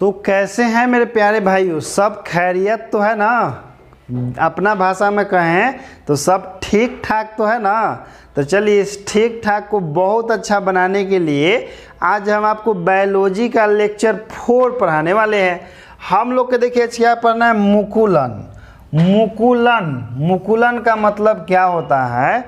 तो कैसे हैं मेरे प्यारे भाइयों, सब खैरियत तो है ना। अपना भाषा में कहें तो सब ठीक ठाक तो है ना। तो चलिए इस ठीक ठाक को बहुत अच्छा बनाने के लिए आज हम आपको बायोलॉजी का लेक्चर 4 पढ़ाने वाले हैं। हम लोग के देखिए क्या पढ़ना है, मुकुलन। मुकुलन का मतलब क्या होता है,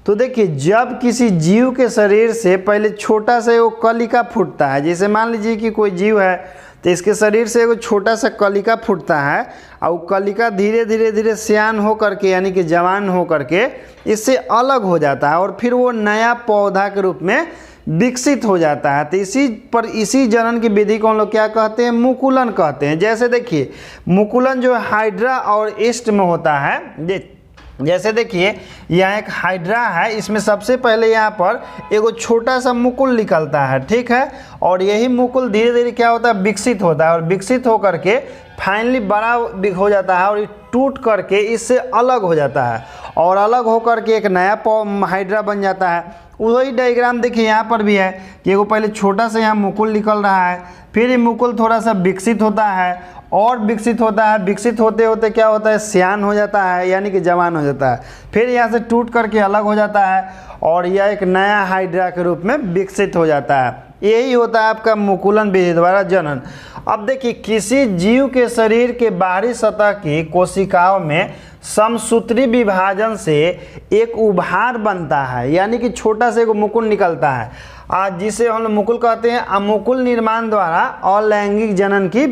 तो देखिए जब किसी जीव के शरीर से पहले छोटा सा वो कलिका फूटता है, जैसे मान लीजिए कि कोई जीव है तो इसके शरीर से एक छोटा सा कलिका फूटता है और वो कलिका धीरे धीरे सियान हो करके यानी कि जवान हो करके इससे अलग हो जाता है और फिर वो नया पौधा के रूप में विकसित हो जाता है। तो इसी जनन की विधि को हम लोग क्या कहते हैं, मुकुलन कहते हैं। जैसे देखिए मुकुलन जो हाइड्रा और ईस्ट में होता है, जैसे देखिए यहाँ एक हाइड्रा है, इसमें सबसे पहले यहाँ पर एक छोटा सा मुकुल निकलता है, ठीक है। और यही मुकुल धीरे धीरे क्या होता है, विकसित होता है और विकसित होकर के फाइनली बड़ा हो जाता है और ये टूट करके इससे अलग हो जाता है और अलग होकर के एक नया हाइड्रा बन जाता है। वही डायग्राम देखिए यहाँ पर भी है कि एगो पहले छोटा सा यहाँ मुकुल निकल रहा है, फिर ये मुकुल थोड़ा सा विकसित होता है और विकसित होता है, विकसित होते होते क्या होता है, सियान हो जाता है यानी कि जवान हो जाता है, फिर यहाँ से टूट करके अलग हो जाता है और यह एक नया हाइड्रा के रूप में विकसित हो जाता है। यही होता है आपका मुकुलन विधि द्वारा जनन। अब देखिए किसी जीव के शरीर के बाहरी सतह की कोशिकाओं में समसूत्री विभाजन से एक उभार बनता है, यानी कि छोटा से एक मुकुल निकलता है, जिसे हम लोग मुकुल कहते हैं। अमुकुल निर्माण द्वारा अलैंगिक जनन की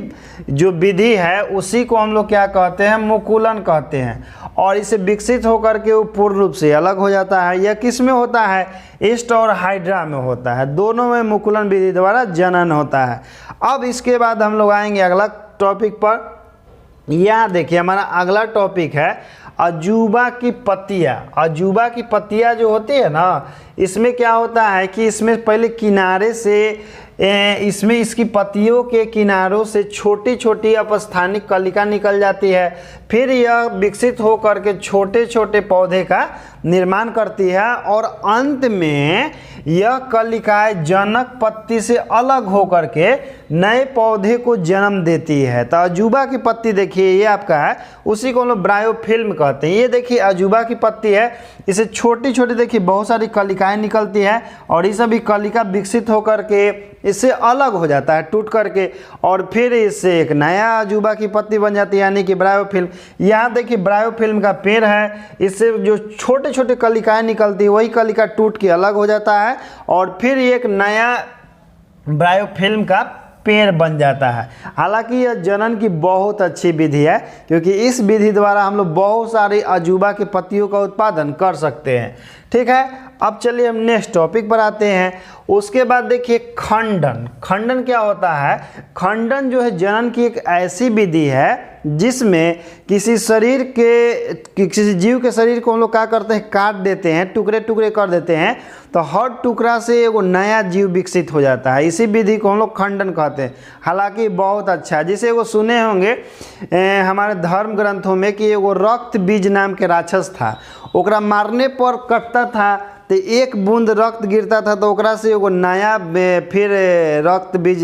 जो विधि है उसी को हम लोग क्या कहते हैं, मुकुलन कहते हैं। और इसे विकसित होकर के वो पूर्ण रूप से अलग हो जाता है। यह किस में होता है, ईस्ट और हाइड्रा में होता है, दोनों में मुकुलन विधि द्वारा जनन होता है। अब इसके बाद हम लोग आएंगे अगला टॉपिक पर। यहाँ देखिए हमारा अगला टॉपिक है अजूबा की पत्तियाँ। अजूबा की पत्तियाँ जो होती है ना, इसमें क्या होता है कि इसमें पहले किनारे से इसमें इसकी पत्तियों के किनारों से छोटी छोटी अपस्थानिक कलिका निकल जाती है, फिर यह विकसित होकर के छोटे छोटे पौधे का निर्माण करती है और अंत में यह कलिकाएं जनक पत्ती से अलग होकर के नए पौधे को जन्म देती है। तो अजूबा की पत्ती देखिए ये आपका है, उसी को हम लोग ब्रायोफिल्म कहते हैं। ये देखिए अजूबा की पत्ती है, इसे छोटी छोटी देखिए बहुत सारी कलिकाएं निकलती है और ये सभी कलिका विकसित होकर के इससे अलग हो जाता है टूट करके और फिर इससे एक नया अजूबा की पत्ती बन जाती है यानी कि ब्रायोफिल्म। यहाँ देखिए ब्रायोफिल्म का पेड़ है, इससे जो छोटे छोटे कलिकाएं निकलती है वही कलिका टूट के अलग हो जाता है और फिर एक नया ब्रायोफिल्म का पेड़ बन जाता है। हालांकि यह जनन की बहुत अच्छी विधि है क्योंकि इस विधि द्वारा हम लोग बहुत सारी अजूबा की पत्तियों का उत्पादन कर सकते हैं, ठीक है। अब चलिए हम नेक्स्ट टॉपिक पर आते हैं। उसके बाद देखिए खंडन। खंडन क्या होता है, खंडन जो है जनन की एक ऐसी विधि है जिसमें किसी जीव के शरीर को हम लोग क्या करते हैं, काट देते हैं, टुकड़े टुकड़े कर देते हैं, तो हर टुकड़ा से एक नया जीव विकसित हो जाता है। इसी विधि को हम लोग खंडन कहते हैं। हालांकि बहुत अच्छा है, जिसे वो सुने होंगे हमारे धर्म ग्रंथों में कि एगो रक्त बीज नाम के राक्षस था, ओकरा मारने पर कटता था तो एक बूंद रक्त गिरता था तो ओकरा से एगो नया फिर रक्त बीज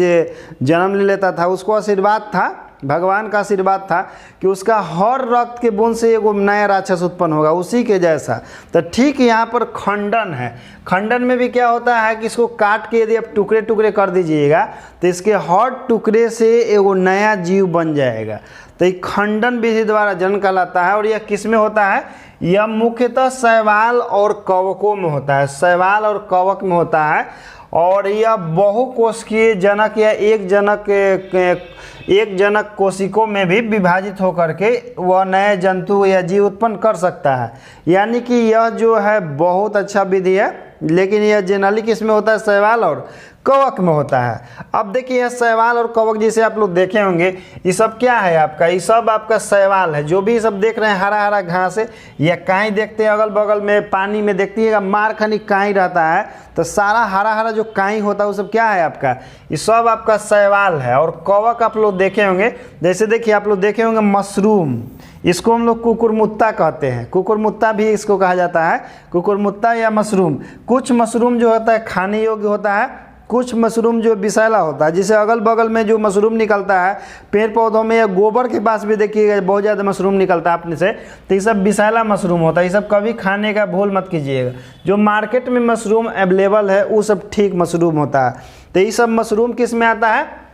जन्म ले लेता था। उसको आशीर्वाद था, भगवान का आशीर्वाद था कि उसका हर रक्त के बूंद से एगो नया राक्षस उत्पन्न होगा, उसी के जैसा। तो ठीक यहाँ पर खंडन है। खंडन में भी क्या होता है कि इसको काट के यदि आप टुकड़े टुकड़े कर दीजिएगा तो इसके हर टुकड़े से एगो नया जीव बन जाएगा। तो ये खंडन विधि द्वारा जन्म कहलाता है और यह किस में होता है, यह मुख्यतः शैवाल और कवकों में होता है, शैवाल और कवक में होता है। और यह बहुकोशिकीय जनक या एक जनक कोशिकों में भी विभाजित होकर के वह नए जंतु या जीव उत्पन्न कर सकता है। यानी कि यह जो है बहुत अच्छा विधि है, लेकिन यह जनरली किसमें होता है, शैवाल और कवक में होता है। अब देखिए यह शैवाल और कवक जिसे आप लोग देखे होंगे, ये सब क्या है आपका, ये सब आपका शैवाल है। जो भी सब देख रहे हैं हरा हरा घास है या काई देखते हैं अगल बगल में पानी में देखती है मार खनी काई रहता है, तो सारा हरा हरा जो काई होता है वो सब क्या है आपका, ये सब आपका शैवाल है। और कवक आप लोग देखे होंगे, जैसे देखिए आप लोग देखे होंगे मशरूम, इसको हम लोग कुकुरमुत्ता कहते हैं, कुकुरमुत्ता भी इसको कहा जाता है, कुकुरमुत्ता या मशरूम। कुछ मशरूम जो होता है खाने योग्य होता है कुछ मशरूम जो विषैला होता है, जिसे अगल बगल में जो मशरूम निकलता है पेड़ पौधों में या गोबर के पास भी देखिएगा बहुत ज़्यादा मशरूम निकलता है अपने से, तो ये सब विषैला मशरूम होता है। ये सब कभी खाने का भूल मत कीजिएगा। जो मार्केट में मशरूम अवेलेबल है वो सब ठीक मशरूम होता है। तो ये सब मशरूम किस में आता है,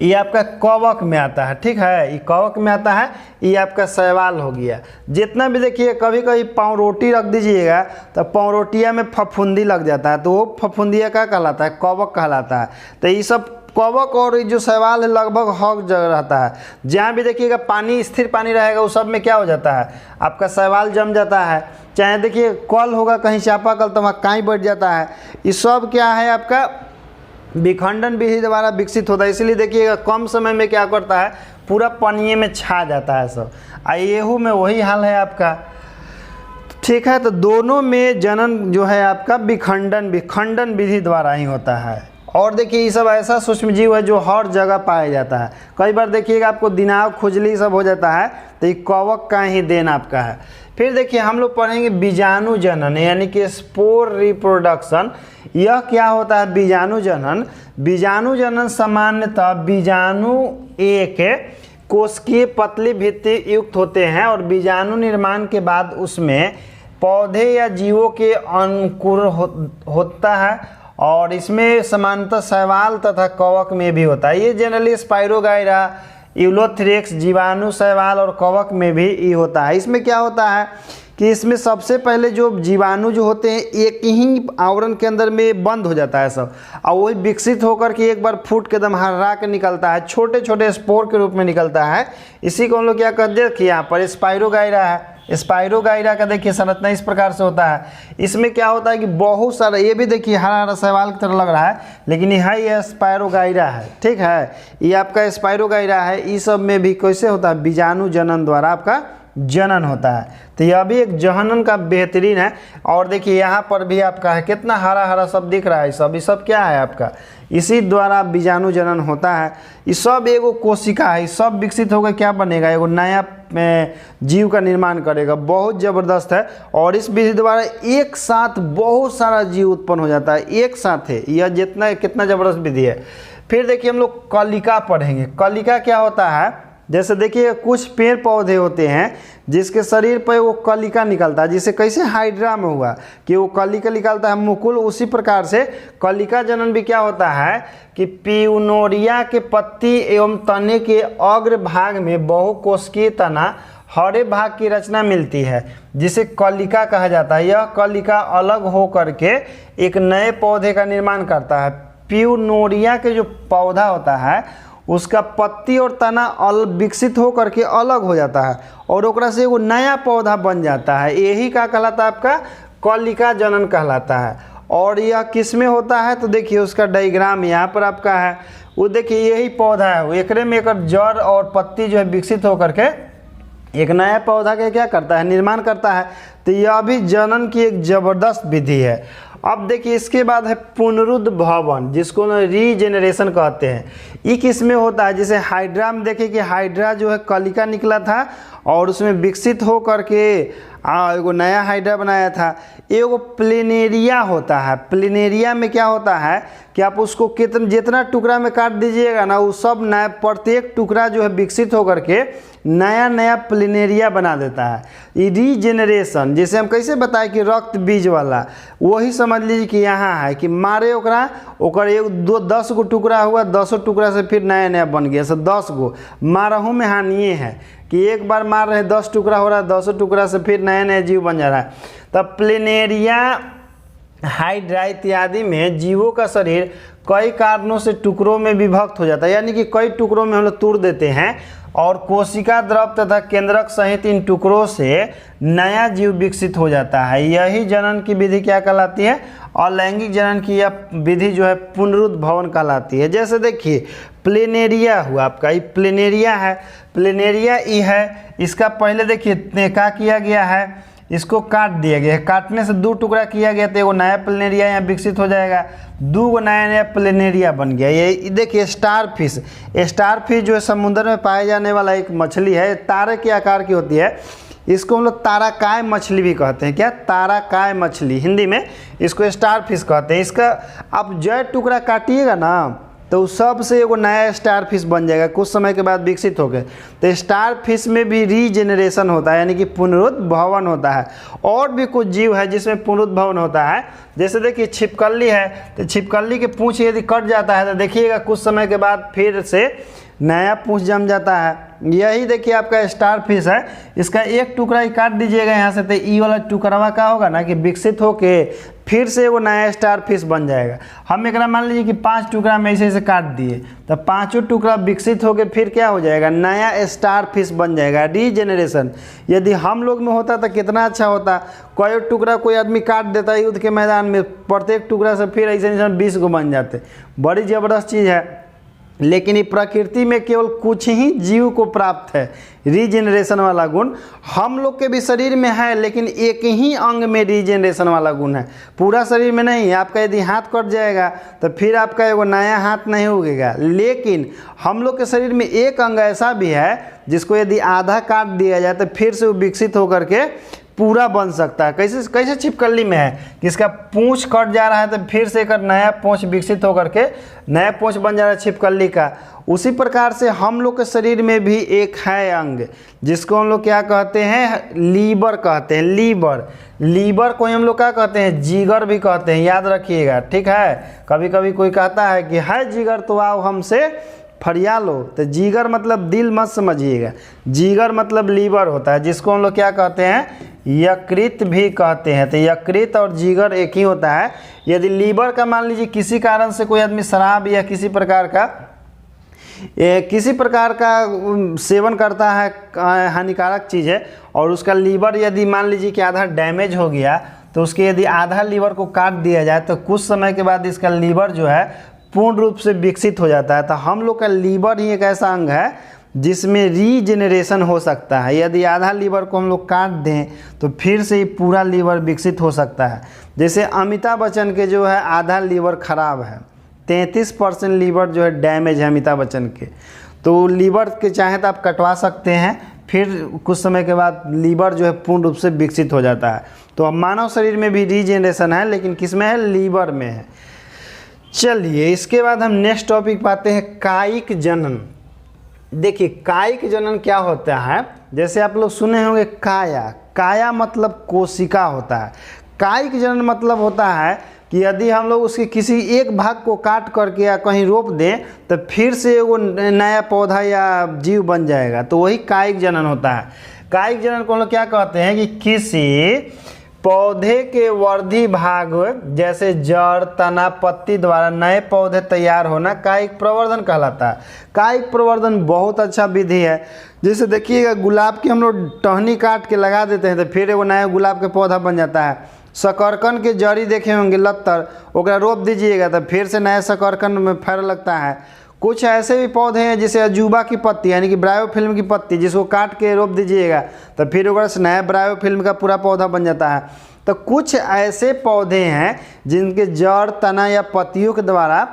ये आपका कवक में आता है, ठीक है, ये कवक में आता है। ये आपका शैवाल हो गया। जितना भी देखिए कभी कभी पाँवरोटी रख दीजिएगा तो पाँवरोटिया में फफूंदी लग जाता है, तो वो फफूंदिया क्या कहलाता है, कवक कहलाता है। तो ये सब कवक और जो शैवाल है लगभग हर जगह रहता है। जहाँ भी देखिएगा पानी, स्थिर पानी रहेगा उस सब में क्या हो जाता है, आपका शैवाल जम जाता है। चाहे देखिए कल होगा कहीं चापाकल तो वहाँ काई बैठ जाता है। ये सब क्या है, आपका विखंडन विधि द्वारा विकसित होता है। इसलिए देखिएगा कम समय में क्या करता है, पूरा पानी में छा जाता है सब। येहू में वही हाल है आपका, ठीक है। तो दोनों में जनन जो है आपका विखंडन विधि द्वारा ही होता है। और देखिए ये सब ऐसा सूक्ष्म जीव है जो हर जगह पाया जाता है। कई बार देखिएगा आपको दिनाव, खुजली सब हो जाता है, तो ये कवक का ही देन आपका है। फिर देखिए हम लोग पढ़ेंगे बीजाणु जनन, यानी कि स्पोर रिप्रोडक्शन। यह क्या होता है, बीजाणु जनन। बीजाणु जनन सामान्यतः बीजाणु एक कोशिकीय पतली भित्ति युक्त होते हैं और बीजाणु निर्माण के बाद उसमें पौधे या जीवों के अंकुर होता है। और इसमें समानतः शैवाल तथा कवक में भी होता है। ये जनरली स्पाइरोगाइरा, यूलोथ्रेक्स, जीवाणु, शैवाल और कवक में भी ये होता है। इसमें क्या होता है कि इसमें सबसे पहले जो जीवाणु जो होते हैं एक ही आवरण के अंदर में बंद हो जाता है सब, और वही विकसित होकर के एक बार फूट के एकदम हर्रा के निकलता है, छोटे छोटे स्पोर के रूप में निकलता है। इसी को हम लोग क्या कहते हैं कि यहाँ पर स्पाइरोगाइरा है। स्पाइरोगाइरा का देखिए संरचना इस प्रकार से होता है। इसमें क्या होता है कि बहुत सारा, ये भी देखिए हरा हरा शैवाल की तरह लग रहा है, लेकिन ये स्पाइरोगाइरा है, ठीक है, ये आपका स्पाइरोगाइरा है। इस सब में भी कैसे होता है, बीजाणु जनन द्वारा आपका जनन होता है। तो यह भी एक जनन का बेहतरीन है। और देखिए यहाँ पर भी आपका है, कितना हरा हरा सब दिख रहा है, ये सब क्या है आपका, इसी द्वारा बीजाणु जनन होता है। ये सब एगो कोशिका है, सब विकसित होकर क्या बनेगा, एगो नया जीव का निर्माण करेगा। बहुत ज़बरदस्त है। और इस विधि द्वारा एक साथ बहुत सारा जीव उत्पन्न हो जाता है, एक साथ है। यह कितना ज़बरदस्त विधि है। फिर देखिए हम लोग कलिका पढ़ेंगे। कलिका क्या होता है, जैसे देखिए कुछ पेड़ पौधे होते हैं जिसके शरीर पर वो कलिका निकलता है, जिसे कैसे हाइड्रा में हुआ कि वो कलिका निकलता है मुकुल, उसी प्रकार से कलिका जनन भी क्या होता है कि प्यूनोरिया के पत्ती एवं तने के अग्र भाग में बहुकोशिकीय तना हरे भाग की रचना मिलती है, जिसे कलिका कहा जाता है। यह कलिका अलग हो करके एक नए पौधे का निर्माण करता है। प्यूनोरिया के जो पौधा होता है उसका पत्ती और तना विकसित हो करके अलग हो जाता है और ओकरा से वो नया पौधा बन जाता है। यही का कहलाता है, आपका कलिका जनन कहलाता है। और यह किस में होता है, तो देखिए उसका डायग्राम यहाँ पर आपका है। वो देखिए यही पौधा है, वो एकरे में एक जड़ और पत्ती जो है विकसित हो करके एक नया पौधा का क्या करता है, निर्माण करता है। तो यह भी जनन की एक ज़बरदस्त विधि है। अब देखिए इसके बाद है पुनरुद्भवन, जिसको रीजेनरेशन कहते हैं। ये किस में होता है, जैसे हाइड्रा में देखिए कि हाइड्रा जो है कलिका निकला था और उसमें विकसित हो करके एगो नया हाइड्रा बनाया था। एगो प्लेनेरिया होता है। प्लेनेरिया में क्या होता है कि आप उसको जितना टुकड़ा में काट दीजिएगा ना, वो सब नया प्रत्येक टुकड़ा जो है विकसित होकर के नया नया प्लेनेरिया बना देता है। ये रीजेनरेशन, जैसे हम कैसे बताएं कि रक्त बीज वाला, वही समझ लीजिए कि यहाँ है कि मारे ओकर एक दो 10 गो टुकड़ा हुआ, 10 टुकड़ा से फिर नया नया बन गया। सब 10 गो मारहू में हानिए है कि एक बार मार रहे 10 टुकड़ा हो रहा है, 10 टुकड़ा से फिर नया नया जीव बन जा रहा है। तब प्लेनेरिया, हाइड्रा इत्यादि में जीवों का शरीर कई कारणों से टुकड़ों में विभक्त हो जाता है, यानी कि कई टुकड़ों में हम लोग तोड़ देते हैं और कोशिका द्रव तथा केंद्रक सहित इन टुकड़ों से नया जीव विकसित हो जाता है। यही जनन की विधि क्या कहलाती है, अलैंगिक जनन की यह विधि जो है पुनरुद्भवन कहलाती है। जैसे देखिए प्लेनेरिया हुआ आपका, ये प्लेनेरिया है, प्लेनेरिया ई है। इसका पहले देखिए क्या किया गया है, इसको काट दिया गया है, काटने से 2 टुकड़ा किया गया तो एगो नया प्लेनेरिया यहाँ विकसित हो जाएगा, 2 नया नया प्लेनेरिया बन गया। ये देखिए स्टार फिश जो है समुद्र में पाए जाने वाला एक मछली है, तारे के आकार की होती है। इसको हम लोग ताराकाय मछली भी कहते हैं। क्या? ताराकाय मछली, हिंदी में इसको स्टार फिश कहते हैं। इसका आप जो टुकड़ा काटिएगा ना तो सब से एगो नया स्टार फिश बन जाएगा कुछ समय के बाद विकसित होकर। तो स्टार फिश में भी रीजेनरेशन होता है, यानी कि पुनरुद्भवन होता है। और भी कुछ जीव है जिसमें पुनरुद्भवन होता है, जैसे देखिए छिपकली है, तो छिपकली के पूँछ यदि कट जाता है तो देखिएगा कुछ समय के बाद फिर से नया पूँछ जम जाता है। यही देखिए आपका स्टार फिश है, इसका एक टुकड़ा ही काट दीजिएगा यहाँ से, तो ई वाला टुकड़ा का होगा ना कि विकसित होके फिर से वो नया स्टार फिश बन जाएगा। हम एक मान लीजिए कि 5 टुकड़ा में ऐसे काट दिए, तो 5 टुकड़ा विकसित होके फिर क्या हो जाएगा, नया स्टार फिश बन जाएगा, रीजेनरेशन। यदि हम लोग में होता तो कितना अच्छा होता। कोई टुकड़ा कोई आदमी काट देता है युद्ध के मैदान में, प्रत्येक टुकड़ा से फिर ऐसे 20 को बन जाते। बड़ी ज़बरदस्त चीज़ है। लेकिन ये प्रकृति में केवल कुछ ही जीव को प्राप्त है रीजेनरेशन वाला गुण। हम लोग के भी शरीर में है, लेकिन एक ही अंग में रीजेनरेशन वाला गुण है, पूरा शरीर में नहीं। आपका यदि हाथ कट जाएगा तो फिर आपका एगो नया हाथ नहीं उगेगा। लेकिन हम लोग के शरीर में एक अंग ऐसा भी है जिसको यदि आधा काट दिया जाए तो फिर से वो विकसित होकर के पूरा बन सकता है। कैसे छिपकली में है कि इसका पूँछ कट जा रहा है तो फिर से एक नया पूँछ विकसित होकर के नया पूँछ बन जा रहा है छिपकली का। उसी प्रकार से हम लोग के शरीर में भी एक है अंग जिसको हम लोग क्या कहते हैं, लीवर कहते हैं। लीवर को हम लोग क्या कहते हैं, जिगर भी कहते हैं, याद रखिएगा, ठीक है। कभी कभी कोई कहता है कि है जिगर तो आओ हमसे फरिया लो, तो जिगर मतलब दिल मत समझिएगा, जिगर मतलब लीवर होता है, जिसको हम लोग क्या कहते हैं, यकृत भी कहते हैं। तो यकृत और जिगर एक ही होता है। यदि लीवर का मान लीजिए किसी कारण से कोई आदमी शराब या किसी प्रकार का सेवन करता है, हानिकारक चीज़ है, और उसका लीवर यदि मान लीजिए कि आधा डैमेज हो गया, तो उसके यदि आधा लीवर को काट दिया जाए तो कुछ समय के बाद इसका लीवर जो है पूर्ण रूप से विकसित हो जाता है। तो हम लोग का लीवर ही एक ऐसा अंग है जिसमें रीजेनरेशन हो सकता है। यदि आधा लीवर को हम लोग काट दें तो फिर से ही पूरा लीवर विकसित हो सकता है। जैसे अमिताभ बच्चन के जो है आधा लीवर खराब है, 33% लीवर जो है डैमेज है अमिताभ बच्चन के। तो लीवर के चाहे तो आप कटवा सकते हैं, फिर कुछ समय के बाद लीवर जो है पूर्ण रूप से विकसित हो जाता है। तो अब मानव शरीर में भी रीजेनरेशन है, लेकिन किस में है, लीवर में है। चलिए इसके बाद हम नेक्स्ट टॉपिक पाते हैं, कायिक जनन। देखिए कायिक जनन क्या होता है, जैसे आप लोग सुने होंगे काया मतलब कोशिका होता है। कायिक जनन मतलब होता है कि यदि हम लोग उसके किसी एक भाग को काट करके या कहीं रोप दें तो फिर से वो नया पौधा या जीव बन जाएगा, तो वही कायिक जनन होता है। कायिक जनन को हम लोग क्या कहते हैं कि किसी पौधे के वर्धी भाग जैसे जड़, तना, पत्ती द्वारा नए पौधे तैयार होना कायिक प्रवर्धन कहलाता है। कायिक प्रवर्धन बहुत अच्छा विधि है। जैसे देखिएगा गुलाब की हम लोग टहनी काट के लगा देते हैं तो फिर वो नया गुलाब का पौधा बन जाता है। शकरकंद के जड़ी देखे होंगे लत्तर, ओकरा रोप दीजिएगा तो फिर से नया शकरकंद में फर लगता है। कुछ ऐसे भी पौधे हैं जैसे अजूबा की पत्ती यानी कि ब्रायोफिल्म की पत्ती, जिसको काट के रोप दीजिएगा तो फिर ओकरा से नया ब्रायोफिल्म का पूरा पौधा बन जाता है। तो कुछ ऐसे पौधे हैं जिनके जड़, तना या पत्तियों के द्वारा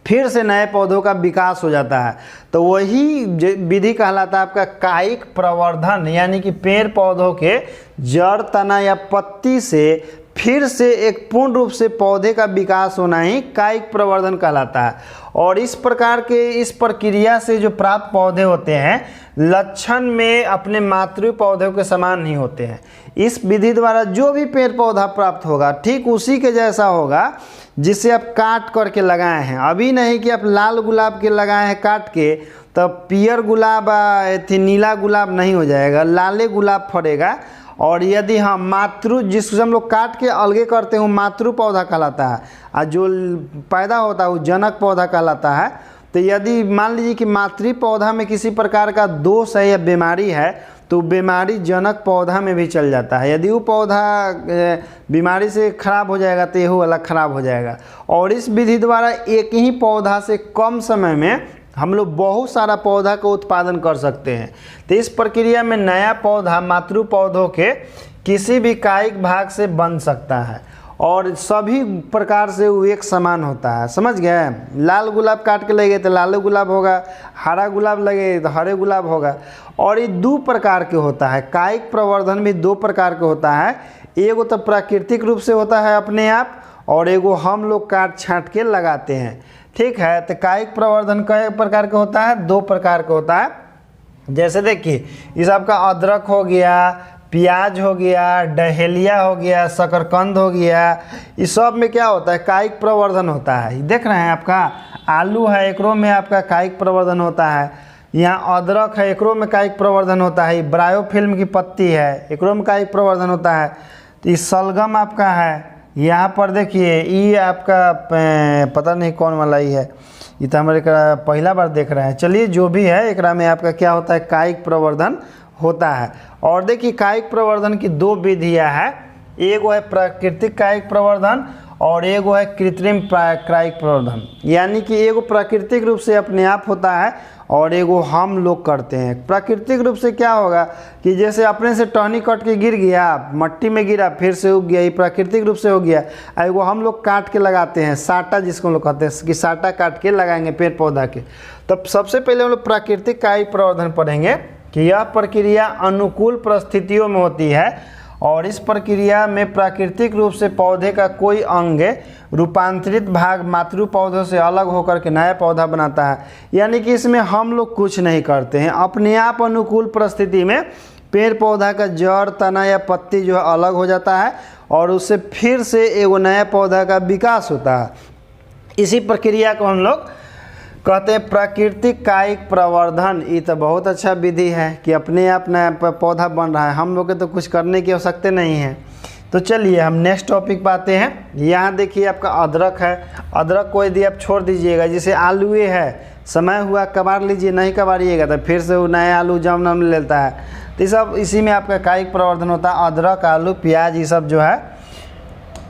फिर से नए पौधों का विकास हो जाता है। तो वही विधि कहलाता है आपका कायिक प्रवर्धन, यानी कि पेड़ पौधों के जड़, तना या पत्ती से फिर से एक पूर्ण रूप से पौधे का विकास होना ही कायिक प्रवर्धन कहलाता है। और इस प्रकार के इस प्रक्रिया से जो प्राप्त पौधे होते हैं लक्षण में अपने मातृ पौधों के समान नहीं होते हैं। इस विधि द्वारा जो भी पेड़ पौधा प्राप्त होगा ठीक उसी के जैसा होगा जिसे आप काट करके लगाए हैं। अभी नहीं कि आप लाल गुलाब के लगाए हैं काट के तब पियर गुलाब नीला गुलाब नहीं हो जाएगा, लाले गुलाब फरेगा। और यदि हम मातृ जिसको हम लोग काट के अलगे करते हैं वो मातृ पौधा कहलाता है, और जो पैदा होता है वो जनक पौधा कहलाता है। तो यदि मान लीजिए कि मातृ पौधा में किसी प्रकार का दोष है या बीमारी है तो बीमारी जनक पौधा में भी चल जाता है। यदि वो पौधा बीमारी से खराब हो जाएगा तो यह वाला खराब हो जाएगा। और इस विधि द्वारा एक ही पौधा से कम समय में हम लोग बहुत सारा पौधा का उत्पादन कर सकते हैं। तो इस प्रक्रिया में नया पौधा मातृ पौधों के किसी भी कायिक भाग से बन सकता है। और सभी प्रकार से वो एक समान होता है, समझ गए। लाल गुलाब काट के ले गए तो लाल गुलाब होगा, हरा गुलाब लगे तो हरे गुलाब होगा। और ये दो प्रकार के होता है, कायिक प्रवर्धन भी दो प्रकार के होता है। एगो तो प्राकृतिक रूप से होता है अपने आप, और एगो हम लोग काट छाँट के लगाते हैं, ठीक है। तो कायिक प्रवर्धन कई प्रकार का होता है, दो प्रकार का होता है। जैसे देखिए इस आपका अदरक हो गया, प्याज हो गया, डहेलिया हो गया, शकरकंद हो गया, इस सब में क्या होता है, कायिक प्रवर्धन होता है। देख रहे हैं आपका आलू है, एकरो में आपका कायिक प्रवर्धन होता है। यहाँ अदरक है, एकरो में कायिक प्रवर्धन होता है। ब्रायोफिल्म की पत्ती है, एकरो में कायिक प्रवर्धन होता है। तो ये सलगम आपका है, यहाँ पर देखिए ये आपका पता नहीं कौन वाला ही है, ये तो हमारे पहला बार देख रहे हैं। चलिए जो भी है, एकरा में आपका क्या होता है, कायिक प्रवर्धन होता है। और देखिए कायिक प्रवर्धन की दो विधियाँ है, एगो है प्राकृतिक कायिक प्रवर्धन और एगो है कृत्रिम कायिक प्रवर्धन। यानी कि एगो प्राकृतिक रूप से अपने आप होता है और एगो हम लोग करते हैं। प्राकृतिक रूप से क्या होगा कि जैसे अपने से टहनी कट के गिर गया, मट्टी में गिरा, फिर से उग गया, ये प्राकृतिक रूप से हो गया। एगो हम लोग काट के लगाते हैं, साटा जिसको हम लोग कहते हैं कि साटा काट के लगाएंगे पेड़ पौधा के। तब सबसे पहले हम लोग प्राकृतिक कायिक प्रवर्धन पढ़ेंगे कि यह प्रक्रिया अनुकूल परिस्थितियों में होती है और इस प्रक्रिया में प्राकृतिक रूप से पौधे का कोई अंग रूपांतरित भाग मातृ पौधों से अलग होकर के नया पौधा बनाता है। यानी कि इसमें हम लोग कुछ नहीं करते हैं, अपने आप अनुकूल परिस्थिति में पेड़ पौधा का जड़, तना या पत्ती जो है अलग हो जाता है और उससे फिर से एक नया पौधा का विकास होता है। इसी प्रक्रिया को हम लोग कहते हैं प्राकृतिक कायिक प्रवर्धन। ये तो बहुत अच्छा विधि है कि अपने आप नया पौधा बन रहा है, हम लोग के तो कुछ करने की आवश्यकता नहीं है। तो चलिए हम नेक्स्ट टॉपिक पे आते हैं। यहाँ देखिए आपका अदरक है, अदरक को यदि आप छोड़ दीजिएगा, जैसे आलूए है, समय हुआ कबार लीजिए, नहीं कबारिएगा तो फिर से वो नया आलू जन्म लेता है। तो ये सब इसी में आपका कायिक प्रवर्धन होता है, अदरक, आलू, प्याज, ये सब जो है।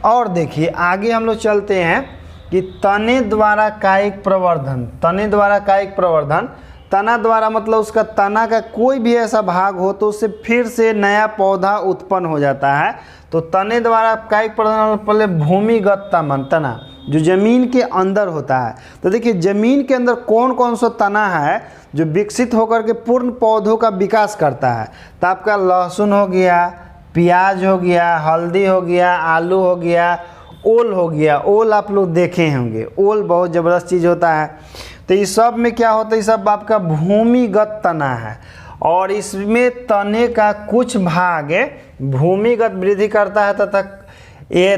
और देखिए आगे हम लोग चलते हैं कि तने द्वारा कायिक प्रवर्धन। तने द्वारा कायिक प्रवर्धन, तना द्वारा मतलब उसका तना का कोई भी ऐसा भाग हो तो उससे फिर से नया पौधा उत्पन्न हो जाता है। तो तने द्वारा कायिक प्रवर्धन पहले भूमिगत तना जो ज़मीन के अंदर होता है। तो देखिए ज़मीन के अंदर कौन कौन सा तना है जो विकसित होकर के पूर्ण पौधों का विकास करता है। तो आपका लहसुन हो गया, प्याज हो गया, हल्दी हो गया, आलू हो गया, ओल हो गया। ओल आप लोग देखे होंगे, ओल बहुत ज़बरदस्त चीज़ होता है। तो इस सब में क्या होता है, ये सब आपका भूमिगत तना है और इसमें तने का कुछ भाग भूमिगत वृद्धि करता है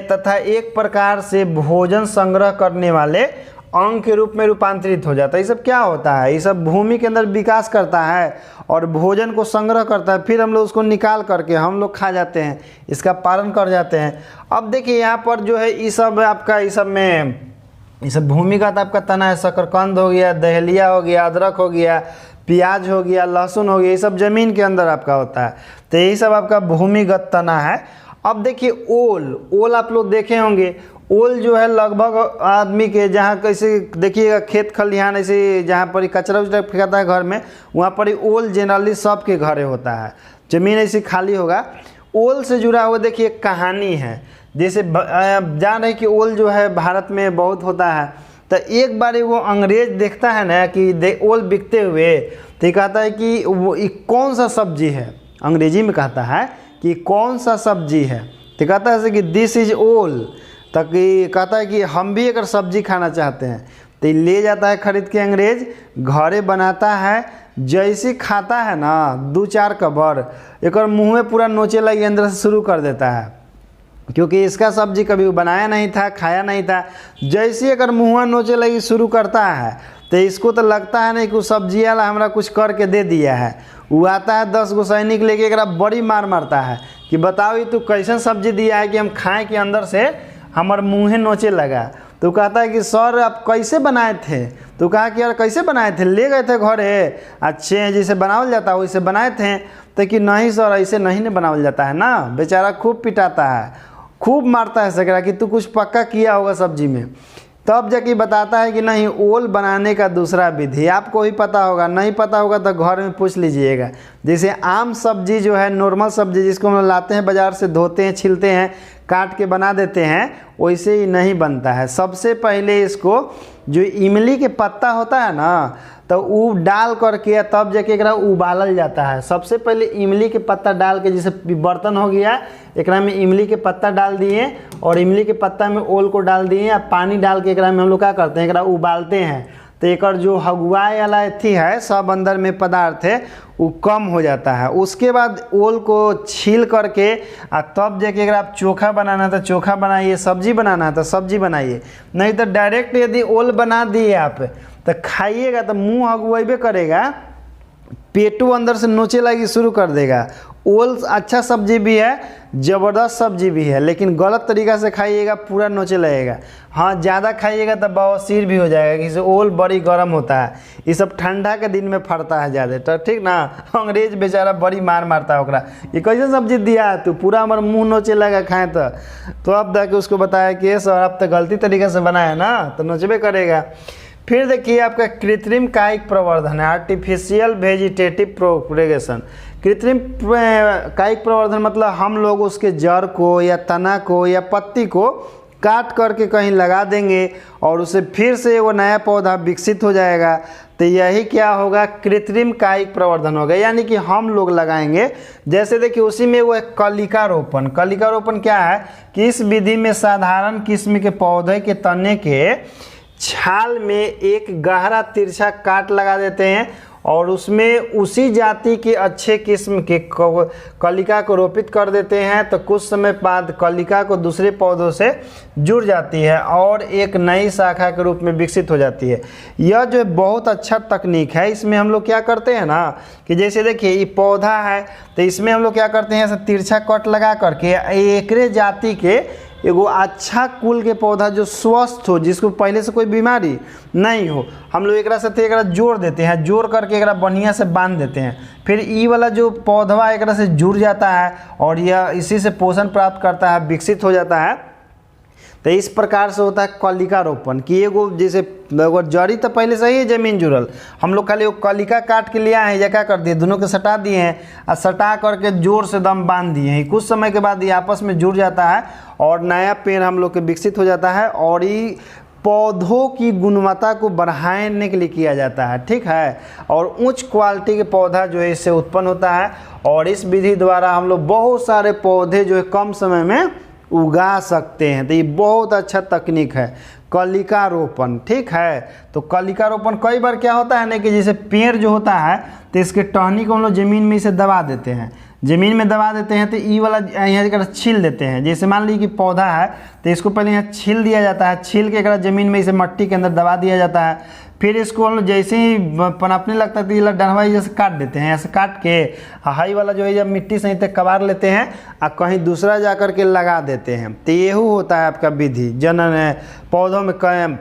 तथा एक प्रकार से भोजन संग्रह करने वाले अंग के रूप में रूपांतरित हो जाता है। ये सब क्या होता है, ये सब भूमि के अंदर विकास करता है और भोजन को संग्रह करता है, फिर हम लोग उसको निकाल करके हम लोग खा जाते हैं, इसका पालन कर जाते हैं। अब देखिए यहाँ पर जो है ये सब आपका, ये सब भूमिगत आपका तना है। शकरकंद हो गया, दहलिया हो गया, अदरक हो गया, प्याज हो गया, लहसुन हो गया, ये सब ज़मीन के अंदर आपका होता है। तो यही सब आपका भूमिगत तना है। अब देखिए ओल आप लोग देखे होंगे। ओल जो है लगभग आदमी के जहाँ कैसे देखिएगा खेत खलिहान ऐसे जहाँ पर कचरा उचरा फेंकाता है घर में, वहाँ पर ओल जनरली सबके घरे होता है, ज़मीन ऐसी खाली होगा। ओल से जुड़ा हुआ देखिए कहानी है। जैसे जान रहे कि ओल जो है भारत में बहुत होता है। तो एक बार वो अंग्रेज देखता है ना कि ओल बिकते हुए, तो कहता है कि वो कौन सा सब्जी है, अंग्रेजी में कहता है कि कौन सा सब्जी है। तो कहता है कि दिस इज ओल। तक कहता है कि हम भी अगर सब्जी खाना चाहते हैं, तो ले जाता है खरीद के अंग्रेज, घरे बनाता है। जैसे खाता है ना 2-4 कबर एक मुँह में पूरा नोचे लगी अंदर से शुरू कर देता है, क्योंकि इसका सब्जी कभी बनाया नहीं था, खाया नहीं था। जैसे अगर मुँह नोचे लगी शुरू करता है तो इसको तो लगता है नहीं कि सब्जी वाला हमारा कुछ करके दे दिया है। वो आता है 10 गो सैनिक लेके एकरा बड़ी मार मारता है कि बताओ ये तू कैसन सब्जी दिया है कि हम खाएँ कि अंदर से हमारे मुँह नोचे लगा। तो कहता है कि सर आप कैसे बनाए थे। तो कहा कि यार कैसे बनाए थे, ले गए थे घरे, अच्छे जैसे बनावल जाता है वैसे बनाए थे। तो कि नहीं सर ऐसे नहीं न बनावल जाता है ना। बेचारा खूब पिटाता है, खूब मारता है सकरा कि तू कुछ पक्का किया होगा सब्जी में। तब जाके बताता है कि नहीं ओल बनाने का दूसरा विधि आपको ही पता होगा, नहीं पता होगा तो घर में पूछ लीजिएगा। जैसे आम सब्जी जो है, नॉर्मल सब्जी जिसको हम लोग लाते हैं बाज़ार से, धोते हैं, छिलते हैं, काट के बना देते हैं, वैसे ही नहीं बनता है। सबसे पहले इसको जो इमली के पत्ता होता है ना, तो वो डाल करके तब जाके एकरा उबालल जाता है। सबसे पहले इमली के पत्ता डाल के, जैसे बर्तन हो गया, एकरा में इमली के पत्ता डाल दिए और इमली के पत्ता में ओल को डाल दिए, या पानी डाल के एकरा में हम लोग क्या करते हैं, एकरा उबालते हैं, तो एक जो हगुआए वाला अथी है, सब अंदर में पदार्थ है वो कम हो जाता है। उसके बाद ओल को छील करके तब जाके अगर आप चोखा बनाना है तो चोखा बनाइए, सब्जी बनाना है तो सब्जी बनाइए। नहीं तो डायरेक्ट यदि ओल बना दिए आप तो खाइएगा तो मुंह हगुएबे करेगा, पेटू अंदर से नोचे लगी शुरू कर देगा। ओल अच्छा सब्जी भी है, ज़बरदस्त सब्जी भी है, लेकिन गलत तरीका से खाइएगा पूरा नोचे लगेगा। हाँ, ज़्यादा खाइएगा तो बवासीर भी हो जाएगा, क्योंकि ओल बड़ी गर्म होता है। ये सब ठंडा के दिन में फड़ता है ज़्यादा, तो ठीक ना। अंग्रेज बेचारा बड़ी मार मारता है ओकरा, ये कैसे सब्जी दिया है तू, पूरा हमारा मुँह नोचे लगा खाएँ तो अब जाके उसको बताया कि सर आप तो गलती तरीके से बनाया ना, तो नोचबे करेगा। फिर देखिए आपका कृत्रिम कायिक प्रवर्धन है, आर्टिफिशियल वेजिटेटिव प्रोपगेशन। कृत्रिम कायिक प्रवर्धन मतलब हम लोग उसके जड़ को या तना को या पत्ती को काट करके कहीं लगा देंगे और उसे फिर से वो नया पौधा विकसित हो जाएगा। तो यही क्या होगा, कृत्रिम कायिक प्रवर्धन होगा, यानी कि हम लोग लगाएंगे। जैसे देखिए उसी में वो एक कलिका रोपण। कलिका रोपण क्या है कि इस विधि में साधारण किस्म के पौधे के तने के छाल में एक गहरा तिरछा काट लगा देते हैं और उसमें उसी जाति के अच्छे किस्म के कलिका को रोपित कर देते हैं। तो कुछ समय बाद कलिका को दूसरे पौधों से जुड़ जाती है और एक नई शाखा के रूप में विकसित हो जाती है। यह जो बहुत अच्छा तकनीक है, इसमें हम लोग क्या करते हैं ना कि जैसे देखिए ये पौधा है, तो इसमें हम लोग क्या करते हैं, ऐसा तिरछा कट लगा करके एकरे जाति के एगो अच्छा कुल के पौधा जो स्वस्थ हो, जिसको पहले से कोई बीमारी नहीं हो, हम लोग एकरा से एकरा जोड़ देते हैं, जोड़ करके एकरा बढ़िया से बांध देते हैं। फिर ई वाला जो पौधवा एकरा से जुड़ जाता है और यह इसी से पोषण प्राप्त करता है, विकसित हो जाता है। तो इस प्रकार से होता है कलिका रोपण कि एगो जैसे जड़ी तो पहले से ही ज़मीन जुड़ल, हम लोग खाली वो कलिका काट के लिया है या क्या कर दिए, दोनों के सटा दिए हैं और सटा करके जोर से दम बांध दिए हैं। कुछ समय के बाद ये आपस में जुड़ जाता है और नया पेड़ हम लोग के विकसित हो जाता है और ये पौधों की गुणवत्ता को बढ़ाने के लिए किया जाता है, ठीक है। और उच्च क्वालिटी के पौधा जो है इससे उत्पन्न होता है और इस विधि द्वारा हम लोग बहुत सारे पौधे जो है कम समय में उगा सकते हैं। तो ये बहुत अच्छा तकनीक है कलिका रोपण, ठीक है। तो कलिका रोपण कई बार क्या होता है ना कि जैसे पेड़ जो होता है तो इसके टहनी को हम लोग ज़मीन में इसे दबा देते हैं, ज़मीन में दबा देते हैं तो ई वाला यहाँ छील देते हैं। जैसे मान लीजिए कि पौधा है तो इसको पहले यहाँ छील दिया जाता है, छील के एक ज़मीन में इसे मट्टी के अंदर दबा दिया जाता है। फिर इसको हम लोग जैसे ही पनपने लगता है तो ये डंडवा जैसे काट देते हैं, ऐसे काट के हाई वाला जो है जब मिट्टी से तक कबार लेते हैं और कहीं दूसरा जा कर के लगा देते हैं। तो यही होता है आपका विधि जनन पौधों में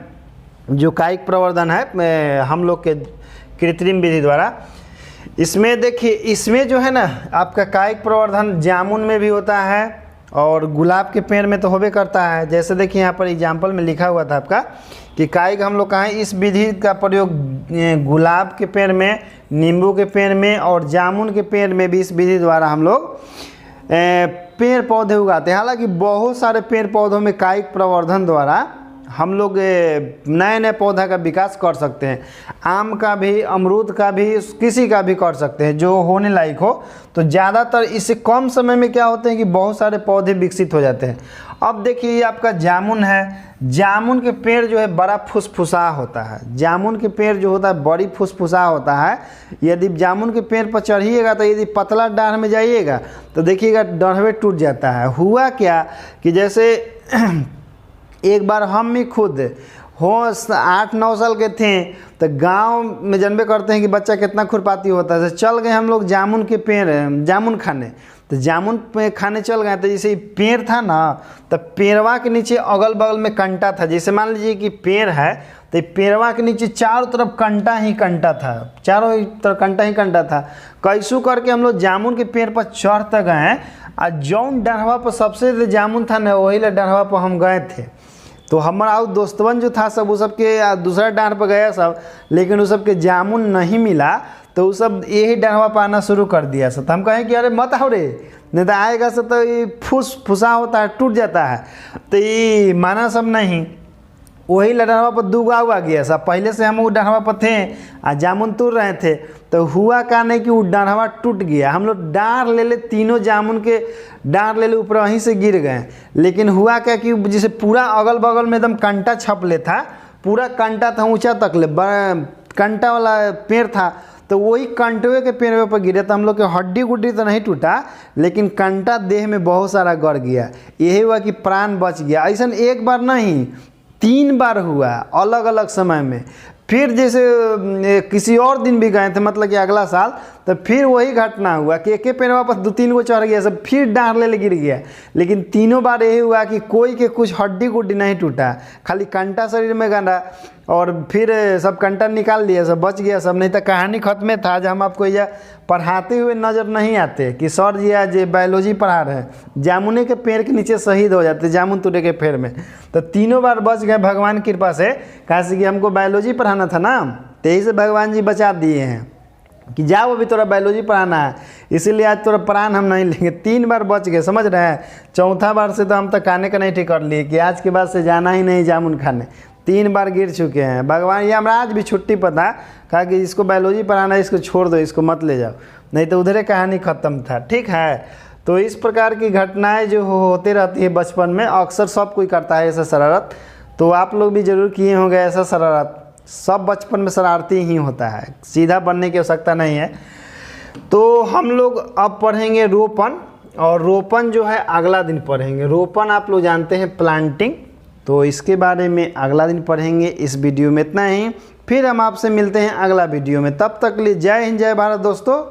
जो कायिक प्रवर्धन है हम लोग के कृत्रिम विधि द्वारा। इसमें देखिए इसमें जो है ना आपका कायिक प्रवर्धन जामुन में भी होता है और गुलाब के पेड़ में तो होबे करता है। जैसे देखिए यहाँ पर एग्जाम्पल में लिखा हुआ था आपका कि कायिक हम लोग कहाँ इस विधि का प्रयोग गुलाब के पेड़ में, नींबू के पेड़ में और जामुन के पेड़ में भी इस विधि द्वारा हम लोग पेड़ पौधे उगाते हैं। हालांकि बहुत सारे पेड़ पौधों में कायिक प्रवर्धन द्वारा हम लोग नए नए पौधा का विकास कर सकते हैं। आम का भी, अमरूद का भी, किसी का भी कर सकते हैं जो होने लायक हो। तो ज़्यादातर इससे कम समय में क्या होते हैं कि बहुत सारे पौधे विकसित हो जाते हैं। अब देखिए ये आपका जामुन है, जामुन के पेड़ जो है बड़ा फुसफुसा होता है। जामुन के पेड़ जो होता है बड़ी फुसफुसा होता है। यदि जामुन के पेड़ पर चढ़िएगा तो यदि पतला डाढ़ में जाइएगा तो देखिएगा डाढ़वे टूट जाता है। हुआ क्या कि जैसे एक बार हम भी खुद हो 8-9 साल के थे तो गांव में जानबे करते हैं कि बच्चा कितना खुरपाती होता है। तो चल गए हम लोग जामुन के पेड़ जामुन खाने, तो जामुन खाने चल गए। तो जैसे पेड़ था ना तो पेड़वा के नीचे अगल बगल में कंटा था। जैसे मान लीजिए कि पेड़ है तो पेड़वा के नीचे चारों तरफ कंटा ही कंटा था, चारों तरफ कंटा ही कंटा था। कैसू करके हम लोग जामुन के पेड़ पर चढ़ तक गए और जौन डढ़वा पर सबसे जामुन था ना वही डढ़वा पर हम गए थे। तो हमारा दोस्तवन जो था सब वो सब के दूसरा डांर पर गया सब, लेकिन वो सब के जामुन नहीं मिला तो वो सब यही डांरवा पर आना शुरू कर दिया सब। तो हम कहें कि अरे मत आओ रे, नहीं तो आएगा सब तो ये फुसा होता है, टूट जाता है। तो ये माना सब नहीं, वही डांरवा पर दूगा हुआ गया सब। पहले से हम वो डांरवा पर थे और जामुन तोड़ रहे थे, तो हुआ का नहीं कि वो डांरवा टूट गया। हम लोग डांर ले ले, तीनों जामुन के डांर ले ले, ऊपर वहीं से गिर गए। लेकिन हुआ क्या कि जैसे पूरा अगल बगल में एकदम कंटा छप ले था, पूरा कंटा था ऊंचा तक ले, कंटा वाला पेड़ था, तो वही कंटवे के पेड़ पर गिरे। तो हम लोग के हड्डी गुड्डी तो नहीं टूटा, लेकिन कंटा देह में बहुत सारा गड़ गया। यही हुआ कि प्राण बच गया। ऐसा एक बार नहीं 3 बार हुआ अलग अलग समय में। फिर जैसे किसी और दिन भी गए थे, मतलब कि अगला साल, तो फिर वही घटना हुआ कि एक पेड़ वापस 2-3 को चढ़ गया सब, फिर डांर ले गिर गया। लेकिन तीनों बार यही हुआ कि कोई के कुछ हड्डी गुड्डी नहीं टूटा, खाली कंटा शरीर में गंदा, और फिर सब कंटा निकाल दिया, सब बच गया सब। नहीं तो कहानी खत्म था। आज हम आपको यह पढ़ाते हुए नज़र नहीं आते कि सर जी आज बायोलॉजी पढ़ा रहे हैं, जामुने के पेड़ के नीचे शहीद हो जाते जामुन तोड़े के पेड़ में। तो तीनों बार बच गए भगवान की कृपा से, कैसे कि हमको बायोलॉजी पढ़ाना था ना, तो यही से भगवान जी बचा दिए हैं कि जाओ अभी तोरा बायोलॉजी पढ़ाना है, इसीलिए आज तोरा प्राण हम नहीं लेंगे। 3 बार बच गए, समझ रहे हैं। चौथा बार से तो हम तो खाने का नहीं ठीक कर लिए कि आज के बाद से जाना ही नहीं जामुन खाने। 3 बार गिर चुके हैं भगवान। ये हमारा आज भी छुट्टी पता, कहा कि इसको बायोलॉजी पढ़ाना है, इसको छोड़ दो, इसको मत ले जाओ, नहीं तो उधर कहानी ख़त्म था। ठीक है, तो इस प्रकार की घटनाएं जो होते रहती है बचपन में, अक्सर सब कोई करता है ऐसा शरारत। तो आप लोग भी ज़रूर किए होंगे ऐसा शरारत। सब बचपन में शरारती ही होता है, सीधा बनने की आवश्यकता नहीं है। तो हम लोग अब पढ़ेंगे रोपण, और रोपण जो है अगला दिन पढ़ेंगे। रोपण आप लोग जानते हैं प्लांटिंग, तो इसके बारे में अगला दिन पढ़ेंगे। इस वीडियो में इतना ही, फिर हम आपसे मिलते हैं अगला वीडियो में। तब तक के लिए जय हिंद, जय भारत दोस्तों।